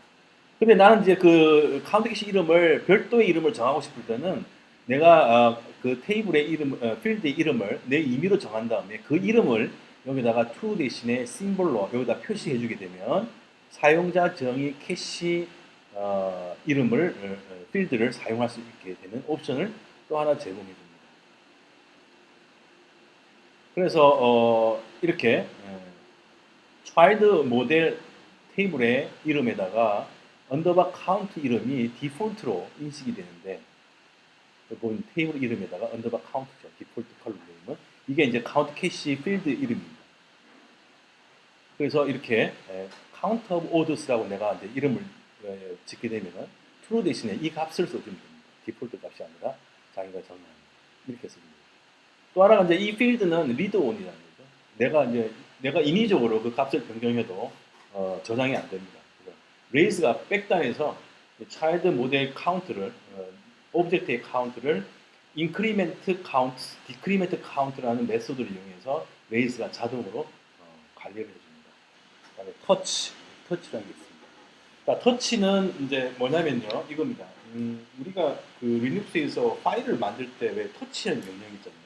근데 나는 이제 그 카운트 캐시 이름을 별도의 이름을 정하고 싶을 때는 내가 그 테이블의 이름, 필드의 이름을 내 임의로 정한 다음에 그 이름을 여기다가 to 대신에 심볼로 여기다 표시해 주게 되면 사용자 정의 캐시 이름을 필드를 사용할 수 있게 되는 옵션을 또 하나 제공해 줍니다. 그래서 이렇게 child 모델 테이블의 이름에다가 언더바 카운트 이름이 디폴트로 인식이 되는데 보면 테이블 이름에다가 언더바 카운트죠. 디폴트 컬럼 네임은 이게 이제 카운트 캐시 필드 이름입니다. 그래서 이렇게 카운트 오브 오더스라고 내가 이제 이름을 짓게 되면은 true 대신에 이 값을 써주면 됩니다. 디폴트 값이 아니라 자기가 정한 이렇게 씁니다. 또 하나가 이제 이 필드는 리드 온이라는 거죠. 내가 인위적으로 그 값을 변경해도 저장이 안 됩니다. 레이즈가 백단에서 차일드 모델 카운트를 오브젝트의 카운트를 인크리멘트 카운트, 디크리멘트 카운트라는 메소드를 이용해서 레이즈가 자동으로 관리를 해줍니다. 그다음에 터치라는 게 있습니다. 그러니까 터치는 이제 뭐냐면요, 이겁니다. 우리가 그 리눅스에서 파일을 만들 때 왜 터치라는 명령이 있잖아요.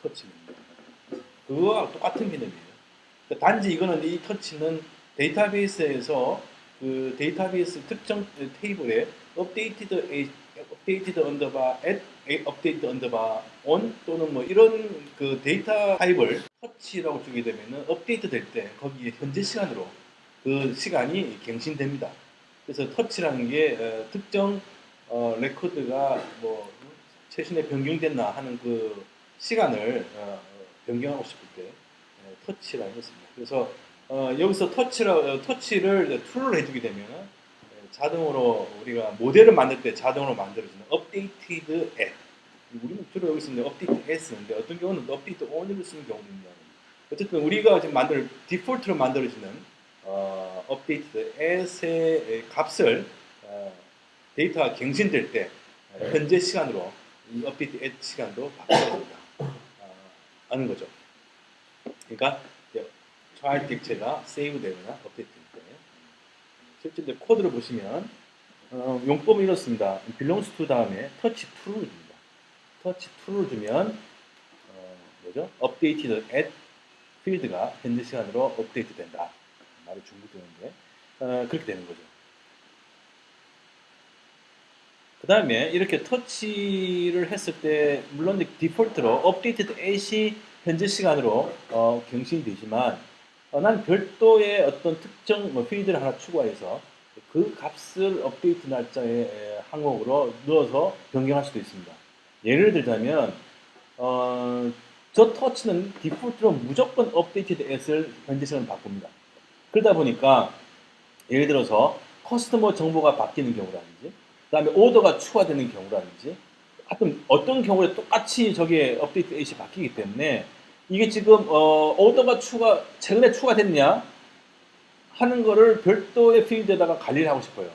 터치 명령. 그거와 똑같은 개념이에요. 그러니까 단지 이거는 이 터치는 데이터베이스에서 그 데이터베이스 특정 테이블에 updated underbar at updated underbar on 또는 뭐 이런 그 데이터 타입을 터치라고 주게 되면은 업데이트 될 때 거기에 현재 시간으로 그 시간이 갱신됩니다. 그래서 터치라는 게 특정 레코드가 뭐 최신에 변경됐나 하는 그 시간을 변경하고 싶을 때 터치라고 했습니다. 그래서 여기서 터치를 true를 해주게 되면 자동으로 우리가 모델을 만들 때 자동으로 만들어지는 updated at 우리는 주로 여기 쓰는 updated at 쓰는데 어떤 경우는 updated on을 쓰는 경우도 있습니다. 어쨌든 우리가 지금 디폴트로 만들어지는 updated at의 값을 데이터가 갱신될 때 현재 시간으로 이 updated at 시간도 바꿔야 됩니다. 아는 거죠. 그러니까 파일 객체가 세이브 되거나 업데이트 될 때. 실제 이제 코드를 보시면 용법은 이렇습니다. belongs to 다음에 touch to를 줍니다. touch to를 주면 뭐죠? updated at 필드가 현재 시간으로 업데이트 된다. 말이 중복되는데 그렇게 되는 거죠. 그 다음에 이렇게 터치를 했을 때 물론 디폴트로 updated at이 현재 시간으로 경신이 되지만 난 별도의 어떤 특정 필드를 하나 추가해서 그 값을 업데이트 날짜의 항목으로 넣어서 변경할 수도 있습니다. 예를 들자면 저 터치는 디폴트로 무조건 업데이티드 at을 현재 시간으로 바꿉니다. 그러다 보니까 예를 들어서 커스터머 정보가 바뀌는 경우라든지, 그다음에 오더가 추가되는 경우라든지, 하여튼 어떤 경우에 똑같이 저게 업데이트 에이시 바뀌기 때문에 이게 지금 오더가 최근에 추가됐냐 하는 거를 별도의 필드에다가 관리를 하고 싶어요.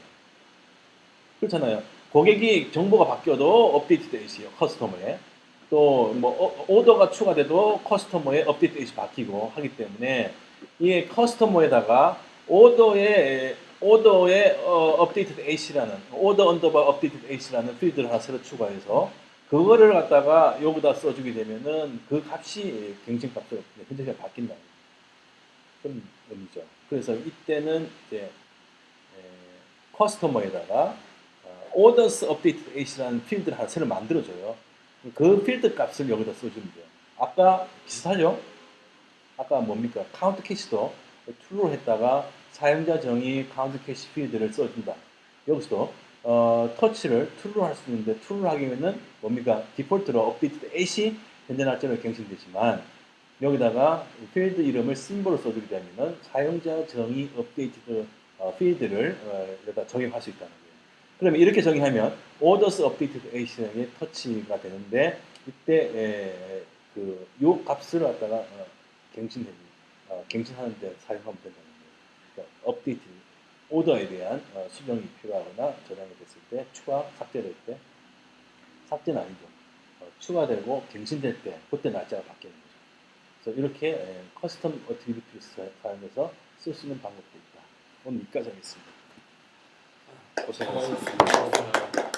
그렇잖아요. 고객이 정보가 바뀌어도 업데이트 에이시요 커스터머에. 또 뭐 오더가 추가돼도 커스터머의 업데이트 에이시 바뀌고 하기 때문에 이게 커스터머에다가 오더의 업데이트 에이시라는 오더 언더바 업데이트 에이시라는 필드를 하나 새로 추가해서 그거를 갖다가 여기다 써주게 되면은 그 값이 갱신값으로 현재가 바뀐다. 그런 의미죠. 그래서 이때는 이제 커스터머에다가 orders updated H라는 필드를 하나 새로 만들어줘요. 그 필드 값을 여기다 써주면 돼요. 아까 비슷하죠? 아까 뭡니까? 카운트 캐시도 true로 했다가 사용자 정의 카운트 캐시 필드를 써준다. 여기서도 터치를 true로 할 수 있는데 true로 하기에는 뭡니까? 디폴트로 updated H이 현재 날짜로 갱신되지만 여기다가 필드 이름을 심볼로 써주게 되면 사용자 정의 업데이트 필드를 여기다 적용할 수 있다는 거예요. 그러면 이렇게 정의하면 orders updated H의 터치가 되는데 이때 요 값을 갖다가 갱신하는데 사용하면 된다는 거예요. 그러니까 업데이트 오더에 대한 수정이 필요하거나 저장이 됐을 때 추가 삭제될 때 삭제는 아니죠. 추가되고 갱신될 때 그때 날짜가 바뀌는 거죠. 그래서 이렇게 커스텀 어트리뷰트를 사용해서 쓸 수 있는 방법도 있다. 오늘 여기까지 하겠습니다. 고생하셨습니다.